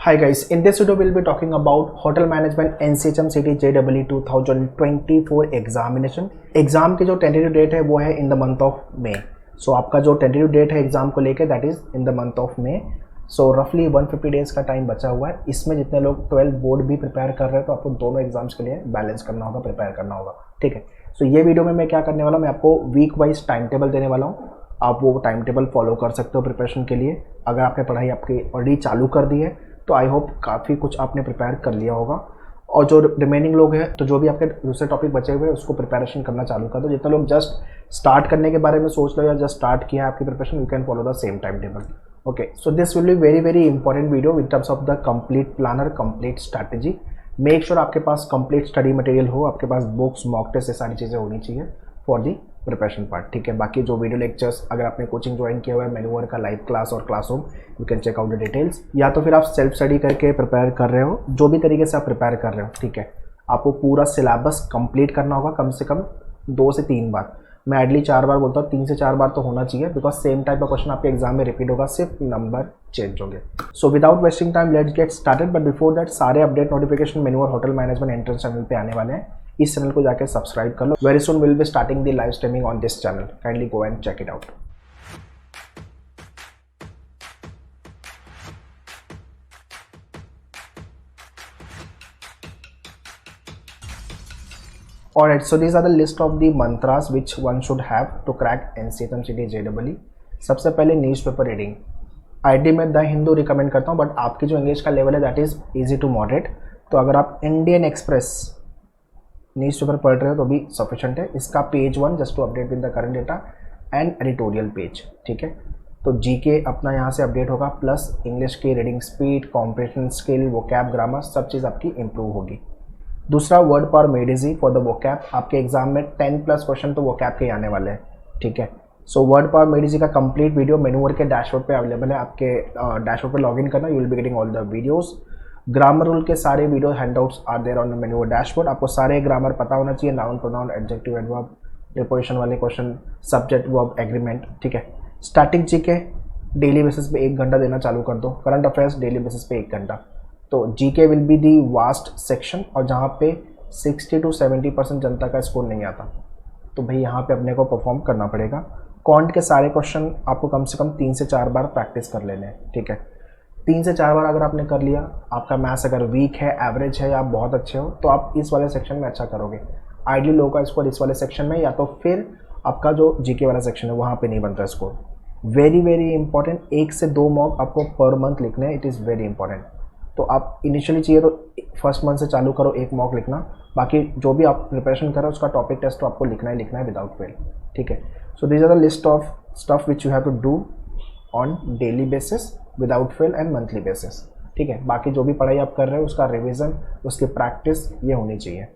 Hi guys, in this video we'll be talking about Hotel Management NCHM City JEE 2024 examination. Exam की जो tentative date है वो है in the month of May. So आपका जो tentative date है exam को लेकर that is in the month of May. So रफली 150 डेज का टाइम बचा हुआ है। इसमें जितने लोग 12 बोर्ड भी प्रिपेयर कर रहे हैं तो आपको दोनों एग्जाम्स के लिए बैलेंस करना होगा, प्रिपेयर करना होगा, ठीक है। सो ये वीडियो में मैं क्या करने वाला हूँ, मैं आपको वीक वाइज टाइम टेबल देने वाला हूँ। आप वो टाइम टेबल फॉलो कर सकते हो प्रिपरेशन के लिए। अगर आपने पढ़ाई आपकी ऑलरेडी चालू कर दी है तो आई होप काफ़ी कुछ आपने प्रिपेयर कर लिया होगा। और जो रिमेनिंग लोग हैं तो जो भी आपके दूसरे टॉपिक बचे हुए हैं उसको प्रिपरेशन करना चालू कर दो। जितने लोग जस्ट स्टार्ट करने के बारे में सोच लो या जस्ट स्टार्ट किया है आपकी preparation, you can follow the same time table. Okay, so this will be very very important video in terms of the complete planner, complete strategy. Make sure आपके पास कंप्लीट स्टडी मटेरियल हो, आपके पास books, mock test, ये सारी चीज़ें होनी चाहिए for the preparation part, ठीक है। बाकी जो वीडियो लेक्चर्स, अगर आपने कोचिंग ज्वाइन किया हुआ है मैन्यूवर का लाइव क्लास और classroom, you can check out the details. या तो फिर आप सेल्फ स्टडी करके प्रिपेयर कर रहे हो, जो भी तरीके से आप प्रिपेयर कर रहे हो, ठीक है। आपको पूरा सिलेबस कंप्लीट करना होगा कम से कम 2 से 3 बार। मैं आइडली 4 बार बोलता हूँ, 3 से 4 बार तो होना चाहिए, बिकॉज सेम टाइप का क्वेश्चन आपके एग्जाम में रिपीट होगा, सिर्फ नंबर चेंज होंगे। So without wasting time let's get started. But before that सारे update notification Maneuver hotel management entrance channel पे आने वाले हैं। इस चैनल को जाकर सब्सक्राइब कर लो। Very soon will be starting the live streaming on this channel, kindly go and check it out. Alright, so these are the list of the mantras which one should have to crack NCHM City JEE। सबसे पहले newspaper reading. आईडी में the Hindu recommend करता हूँ, but आपकी जो English का level है that is easy to moderate. तो अगर आप इंडियन एक्सप्रेस न्यूज़पेपर पढ़ रहे हो तो भी सफिशेंट है। इसका page 1 just to update with the current data and editorial page, ठीक है। तो जीके अपना यहाँ से अपडेट होगा, प्लस इंग्लिश की reading speed, comprehension skill, vocab, grammar, सब चीज़ आपकी इंप्रूव होगी। दूसरा word power made easy for the vocab. आपके एग्जाम में 10+ क्वेश्चन तो वोकैब के आने वाले हैं, ठीक है। So word power made easy का कंप्लीट वीडियो मैन्यूवर के डैशबोर्ड पे अवेलेबल है। आपके डैशबोर्ड पे लॉगिन करना, you will be getting all the videos. Grammar rule के सारे video handouts are there on the Menuver dashboard. आपको सारे ग्रामर पता होना चाहिए, noun, pronoun, adjective, adverb, preposition वाले क्वेश्चन, सब्जेक्ट, वर्ब, एग्रीमेंट, ठीक है। स्टैटिक जीके डेली बेसिस पे 1 घंटा देना चालू कर दो। करंट अफेयर्स डेली बेसिस पे 1 घंटा। तो GK will be the vast section, और जहाँ पे 60 to 70% जनता का स्कोर नहीं आता तो भाई यहाँ पे अपने को परफॉर्म करना पड़ेगा। क्वांट के सारे क्वेश्चन आपको कम से कम 3 से 4 बार प्रैक्टिस कर लेने हैं, ठीक है। 3 से 4 बार अगर आपने कर लिया, आपका मैथ्स अगर वीक है, एवरेज है, या आप बहुत अच्छे हो, तो आप इस वाले सेक्शन में अच्छा करोगे। आइडियली लो का स्कोर इस वाले सेक्शन में, या तो फिर आपका जो जीके वाला सेक्शन है वहाँ पे नहीं बनता स्कोर। वेरी वेरी इंपॉर्टेंट, 1 से 2 मॉक आपको पर मंथ लिखने हैं, इट इज़ वेरी इंपॉर्टेंट। तो आप इनिशियली चाहिए तो फर्स्ट मंथ से चालू करो 1 मॉक लिखना। बाकी जो भी आप प्रिपरेशन कर रहे हो उसका टॉपिक टेस्ट तो आपको लिखना है विदाउट फेल, ठीक है। So this are the list of stuff which you have to do on daily basis, without fail and monthly basis, ठीक है। बाकी जो भी पढ़ाई आप कर रहे हो उसका रिविजन, उसकी प्रैक्टिस ये होनी चाहिए।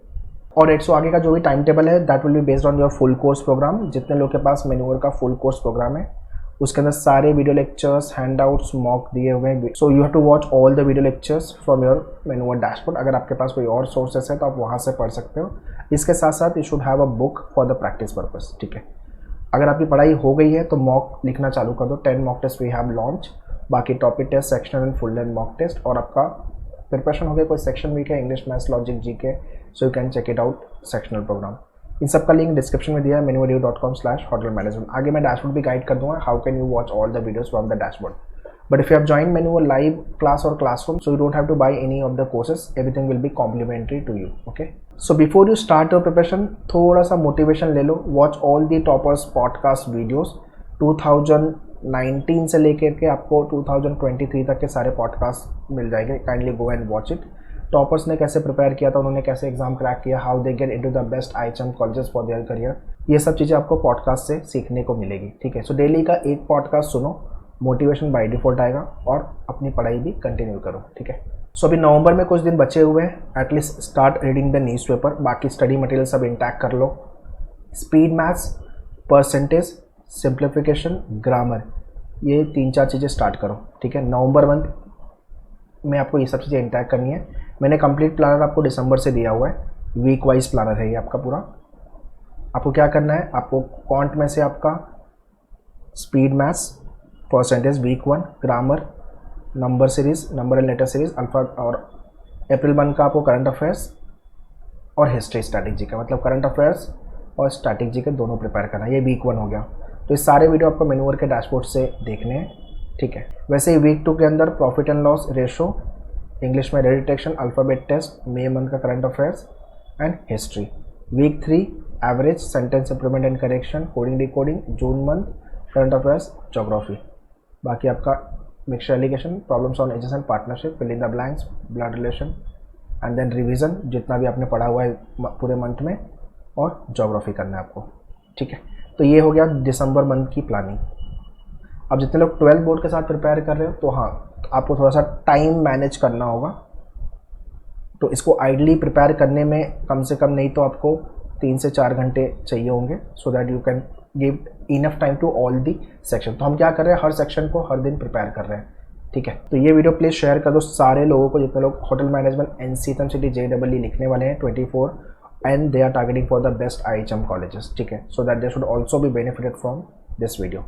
और 100 आगे का जो भी टाइम टेबल है that will be based on your full course program. जितने लोग के पास मैन्यूवर का फुल कोर्स प्रोग्राम है उसके अंदर सारे वीडियो लेक्चर्स, हैंडआउट्स, मॉक दिए हुए हैं। So you have to watch all the video lectures from your Menuver dashboard. अगर आपके पास कोई और सोर्सेस है तो आप वहाँ से पढ़ सकते हो। इसके साथ साथ you should have a book for the practice purpose, ठीक है। अगर आपकी पढ़ाई हो गई है तो मॉक लिखना चालू कर दो। 10 mock test we have launch. बाकी topic test, sectional and full length mock test, और आपका प्रिपरेशन हो गया। कोई सेक्शन वीक है, English, maths, logic, GK, so you can check it out sectional programme. इन सब का लिंक डिस्क्रिप्शन में दिया है, manuwordu.com/hotel management। आगे मैं डैशबोर्ड भी गाइड कर दूंगा, how can you watch all the videos from the dashboard. But if you have join Maneuver live class और classroom, so you don't have to buy any of the courses, everything will be complimentary to you, okay. So before you start your preparation, थोड़ा सा motivation ले लो। Watch all the toppers podcast videos 2019 से लेकर के आपको 2023 तक के सारे पॉडकास्ट मिल जाएंगे। Kindly go and watch it. Toppers ने कैसे प्रिपेयर किया था, उन्होंने कैसे एग्जाम क्रैक किया, how they get into the best IHM colleges for their career, ये सब चीज़ें आपको पॉडकास्ट से सीखने को मिलेगी, ठीक है। सो डेली का एक पॉडकास्ट सुनो, मोटिवेशन बाय डिफॉल्ट आएगा, और अपनी पढ़ाई भी कंटिन्यू करो, ठीक है। सो अभी नवंबर में कुछ दिन बचे हुए हैं, at least start reading the newspaper. बाकी स्टडी मटेरियल सब इंटैक्ट कर लो। Speed maths, percentage, simplification, grammar, ये 3-4 चीज़ें स्टार्ट करो, ठीक है। नवंबर मंथ में आपको ये सब चीज़ें इंटैक्ट करनी है। मैंने कंप्लीट प्लानर आपको दिसंबर से दिया हुआ है, वीक वाइज प्लानर है ये आपका पूरा। आपको क्या करना है, आपको क्वांट में से आपका speed maths, percentage week 1, grammar, number series, number and letter series, alpha, और अप्रैल मंथ का आपको करंट अफेयर्स और हिस्ट्री स्टैटिक जी का, मतलब करंट अफेयर्स और स्टैटिक जी के दोनों प्रिपेयर करना है। ये वीक 1 हो गया। तो ये सारे वीडियो आपको मेन्यूवर के डैशबोर्ड से देखने हैं, ठीक है। वैसे ही वीक 2 के अंदर profit and loss ratio, English में read detection, alphabet test, May month का current affairs and history. Week 3 average, sentence improvement and correction, coding decoding, June month current affairs, geography. बाकी आपका mixture allegation, problems on ages and partnership, fill in the blanks, blood relation and then revision जितना भी आपने पढ़ा हुआ है पूरे month में, और ज्योग्राफी करना है आपको, ठीक है। तो ये हो गया दिसंबर मंथ की प्लानिंग। अब जितने लोग 12 बोर्ड के साथ प्रिपेयर कर रहे हो तो हाँ, आपको थोड़ा सा टाइम मैनेज करना होगा। तो इसको आइडली प्रिपेयर करने में कम से कम नहीं तो आपको 3 से 4 घंटे चाहिए होंगे, so that you can give enough time to all the section. तो हम क्या कर रहे हैं, हर सेक्शन को हर दिन प्रिपेयर कर रहे हैं, ठीक है। तो ये वीडियो प्लीज़ शेयर कर दो सारे लोगों को, जितने लोग होटल मैनेजमेंट NCET JEE लिखने वाले हैं 24 and they are targeting for the best IHM colleges, ठीक है। So that they should also be benefited from this video.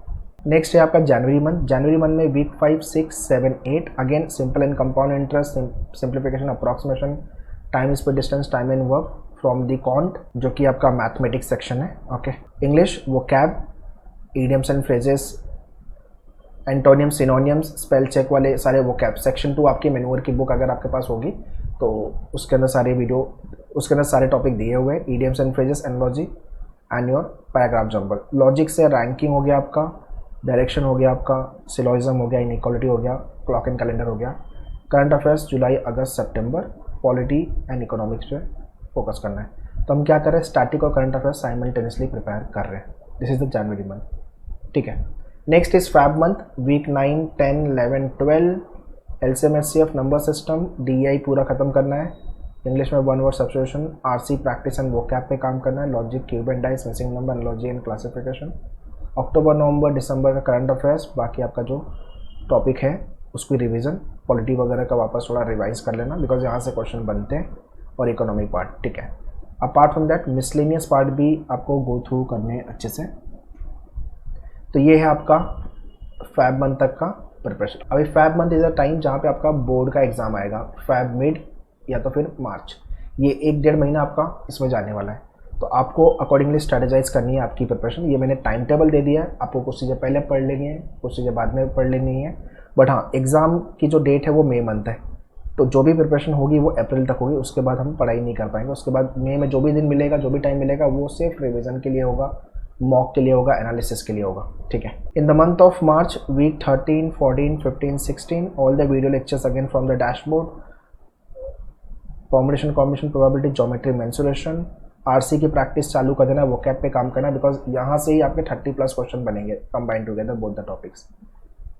Next है आपका जनवरी मंथ। जनवरी मंथ में week 5, 6, 7, 8 again simple and compound interest, simplification, approximation, time speed distance, time and work from the कॉन्ट, जो कि आपका मैथमेटिक्स सेक्शन है, okay. English vocab, idioms and phrases, antonym, synonyms, spell check वाले सारे वोकैब। सेक्शन 2 आपकी मेन्यूवर की बुक अगर आपके पास होगी तो उसके अंदर सारे वीडियो, उसके अंदर सारे टॉपिक दिए हुए हैं, idioms and phrases, analogy and your paragraph jumble. Logic से रैंकिंग हो गया आपका, डायरेक्शन हो गया आपका, सिलोइज्म हो गया, इनइक्वालिटी हो गया, क्लॉक एंड कैलेंडर हो गया, current affairs July, August, September, polity and economics पे फोकस करना है। तो हम क्या कर रहे हैं, स्टैटिक और करंट अफेयर्स साइमल्टेनियसली प्रिपेयर कर रहे हैं। This is the January month, ठीक है। Next is Feb month, week 9, 10, 11, 12, LCM SCF number system, DI पूरा खत्म करना है। इंग्लिश में 1 word substitution, RC practice and vocab पे काम करना है, logic, cube and dice, missing number, analogy and classification. अक्टूबर, नवंबर, दिसंबर का करंट अफेयर्स, बाकी आपका जो टॉपिक है उसकी रिवीजन, पॉलिटी वगैरह का वापस थोड़ा रिवाइज कर लेना, बिकॉज यहाँ से क्वेश्चन बनते हैं, और इकोनॉमिक पार्ट, ठीक है। Apart from that miscellaneous part भी आपको गो थ्रू करने अच्छे से। तो ये है आपका फैब मंथ तक का प्रिपरेशन। अभी Feb month is a time जहाँ पे आपका बोर्ड का एग्ज़ाम आएगा, फैब मिड या तो फिर मार्च, ये 1-1.5 महीना आपका इसमें जाने वाला है। तो आपको अकॉर्डिंगली स्ट्रेटेजाइज करनी है आपकी प्रिपरेशन। ये मैंने टाइम टेबल दे दिया है, आपको कुछ चीज़ें पहले पढ़ लेनी है, कुछ चीज़ें बाद में पढ़ लेनी है, बट हाँ, एग्ज़ाम की जो डेट है वो मई मंथ है, तो जो भी प्रिपरेशन होगी वो अप्रैल तक होगी, उसके बाद हम पढ़ाई नहीं कर पाएंगे। उसके बाद मई में जो भी दिन मिलेगा, जो भी टाइम मिलेगा, वो सिर्फ रिविज़न के लिए होगा, मॉक के लिए होगा, एनालिसिस के लिए होगा, ठीक है। In the month of March, week 13, 14, 15, 16, all the video lectures again from the dashboard, permutation, combination, probability, geometry, mensuration, RC की प्रैक्टिस चालू कर देना, वोकैब पे काम करना, बिकॉज यहाँ से ही आपके 30+ क्वेश्चन बनेंगे combine together both the topics.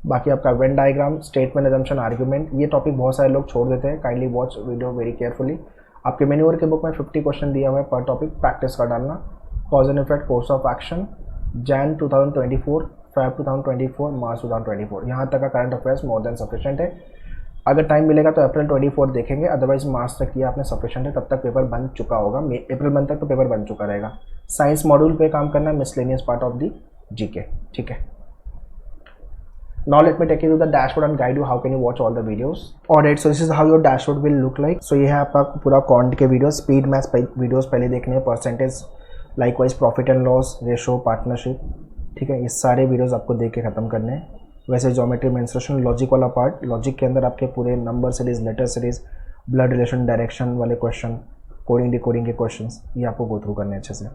बाकी आपका Venn diagram, statement, assumption, argument, ये टॉपिक बहुत सारे लोग छोड़ देते हैं, kindly watch video very carefully. आपके मेन्यूअर के बुक में 50 क्वेश्चन दिया हुआ है पर टॉपिक, प्रैक्टिस कर डालना। Cause and effect, course of action, Jan 2024, Feb 2024, March 2024, यहाँ तक का current affairs more than sufficient है। अगर टाइम मिलेगा तो अप्रैल 24 देखेंगे, अदरवाइज मार्च तक किया आपने सफिशिएंट है, तब तक पेपर बन चुका होगा, अप्रैल मंथ तक तो पेपर बन चुका रहेगा। साइंस मॉड्यूल पे काम करना है, miscellaneous part of the GK, ठीक है। Now let me take you to the dashboard and guide you how can you watch all the videos. Alright, so this is how your dashboard will look like. So ये है आपका पूरा quant के video, speed maths videos पहले देखने हैं, percentage, likewise profit and loss, ratio, partnership, ठीक है। ये सारे वीडियोस आपको देख के खत्म करने हैं। वैसे ज्योमेट्री, मेंसुरेशन, लॉजिक वाला पार्ट, लॉजिक के अंदर आपके पूरे number series, letter series, blood relation, direction वाले क्वेश्चन, कोडिंग डिकोडिंग के क्वेश्चन, ये आपको गो थ्रू करने हैं अच्छे से।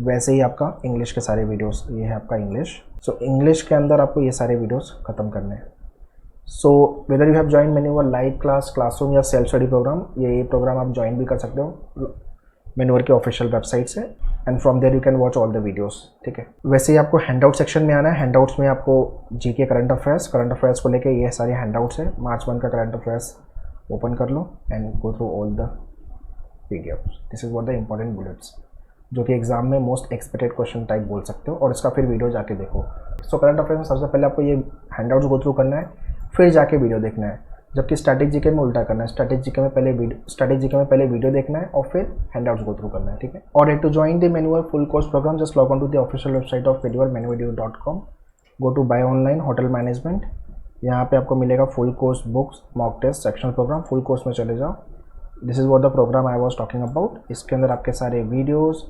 वैसे ही आपका इंग्लिश के सारे वीडियोस, ये है आपका इंग्लिश। सो इंग्लिश के अंदर आपको ये सारे वीडियोस खत्म करने हैं। So whether you have join Menuver live class, classroom या सेल्फ स्टडी प्रोग्राम, ये प्रोग्राम आप ज्वाइन भी कर सकते हो मेन्यूवर के ऑफिशियल वेबसाइट से, and from there you can watch all the videos, ठीक है। वैसे ही आपको हैंडआउट सेक्शन में आना है। हैंडआउट्स में आपको GK करंट अफेयर्स को लेके ये सारे हैंडआउट्स है। मार्च मंथ का करंट अफेयर्स ओपन कर लो and go through all the PDF. This is what the important bullets, जो कि एग्जाम में मोस्ट एक्सपेक्टेड क्वेश्चन टाइप बोल सकते हो, और इसका फिर वीडियो जाके देखो। सो करंट अफेयर्स में सबसे पहले आपको ये हैंडआउट्स गो थ्रू करना है, फिर जाके वीडियो देखना है। जबकि स्टैटिक जीके में उल्टा करना है, स्टैटिक जीके में पहले वीडियो देखना है और फिर हैंडआउट्स गो थ्रू करना है, ठीक है। और to join the Menuver full course program, just log on to the official website of menuver, menuver.com, go to buy online hotel management यहाँ पे आपको मिलेगा full course books, mock test, sectional program. Full course में चले जाओ, this is what the program I was talking about. इसके अंदर आपके सारे वीडियोस,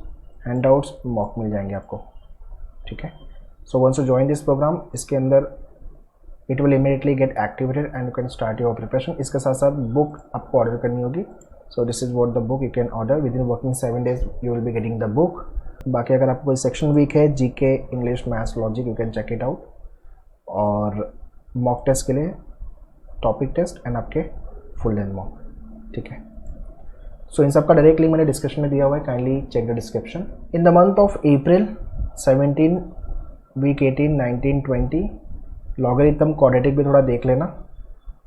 हैंडआउट्स, मॉक मिल जाएंगे आपको, ठीक है। So once you join this program, इसके अंदर it will immediately get activated and you can start your preparation. इसके साथ साथ बुक आपको ऑर्डर करनी होगी। So this is what the book you can order within working 7 days you will be getting the book. बाकी अगर आपको कोई सेक्शन वीक है, GK, English, maths, logic, you can check it out. और mock test के लिए topic test and आपके full length mock, ठीक है। सो इन सब का डायरेक्ट लिंक मैंने डिस्क्रिप्शन में दिया हुआ है, kindly check the description. In the month of April 17 week 18 19 20 logarithm, quadratic भी थोड़ा देख लेना,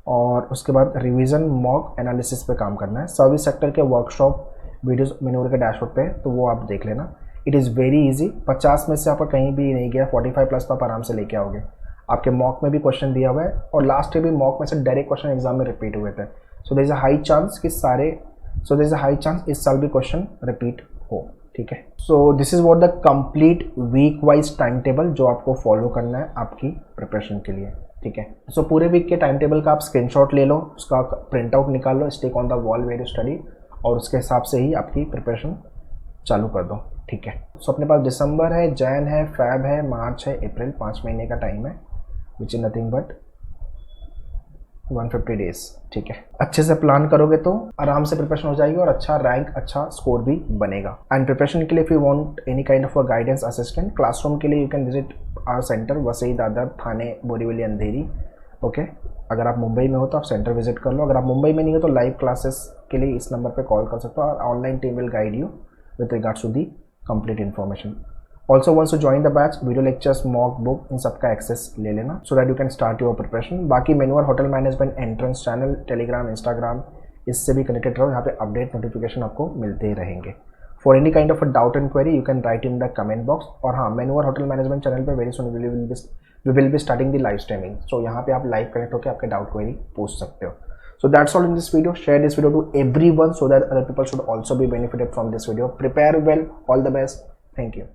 और उसके बाद रिवीजन, मॉक एनालिसिस पे काम करना है। सर्विस सेक्टर के वर्कशॉप वीडियोस मेनूर के डैशबोर्ड पे, तो वो आप देख लेना। It is very easy. 50 में से आपका कहीं भी नहीं गया, 45 प्लस तो आप आराम से लेके आओगे। आपके मॉक में भी क्वेश्चन दिया हुआ है, और लास्ट ईयर भी मॉक में से डायरेक्ट क्वेश्चन एग्जाम में रिपीट हुए थे। So there is a high chance इस साल भी क्वेश्चन रिपीट हो, ठीक है। So this is what the complete week wise time table जो आपको फॉलो करना है आपकी प्रिपरेशन के लिए, ठीक है। सो पूरे वीक के टाइम टेबल का आप स्क्रीनशॉट ले लो, उसका प्रिंट आउट निकाल लो, stick on the wall where you study, और उसके हिसाब से ही आपकी प्रिपरेशन चालू कर दो, ठीक है। सो अपने पास दिसंबर है, जैन है, फैब है, मार्च है, अप्रैल, 5 महीने का टाइम है, which is nothing but 150 days, ठीक है। अच्छे से प्लान करोगे तो आराम से प्रिपरेशन हो जाएगी और अच्छा रैंक, अच्छा स्कोर भी बनेगा। एंड प्रिपरेशन के लिए if you want any kind of a guidance assistant, classroom के लिए you can visit our centre, Vasai, Dadar, Thane, Borivali, Andheri, okay. अगर आप मुंबई में हो तो आप सेंटर विजिट कर लो। अगर आप मुंबई में नहीं हो तो लाइव क्लासेस के लिए इस नंबर पे कॉल कर सकते हो, और online team will guide you with regards to the complete information. Also once to join the batch, video lectures, mock book, इन सबका एक्सेस ले लेना so that you can start your preparation. बाकी Maneuver hotel management entrance channel, Telegram, Instagram, इससे भी connected रहो, यहाँ पे अपडेट नोटिफिकेशन आपको मिलते रहेंगे। For any kind of a doubt and query you can write in the comment box. और हाँ, मेन्यूअर होटल मैनेजमेंट चैनल पर very soon we will be starting the live streaming, so यहाँ पे आप live connect होकर आपके doubt query पूछ सकते हो। So that's all in this video. Share this video to everyone so that other people should also be benefited from this video. Prepare well. All the best. Thank you.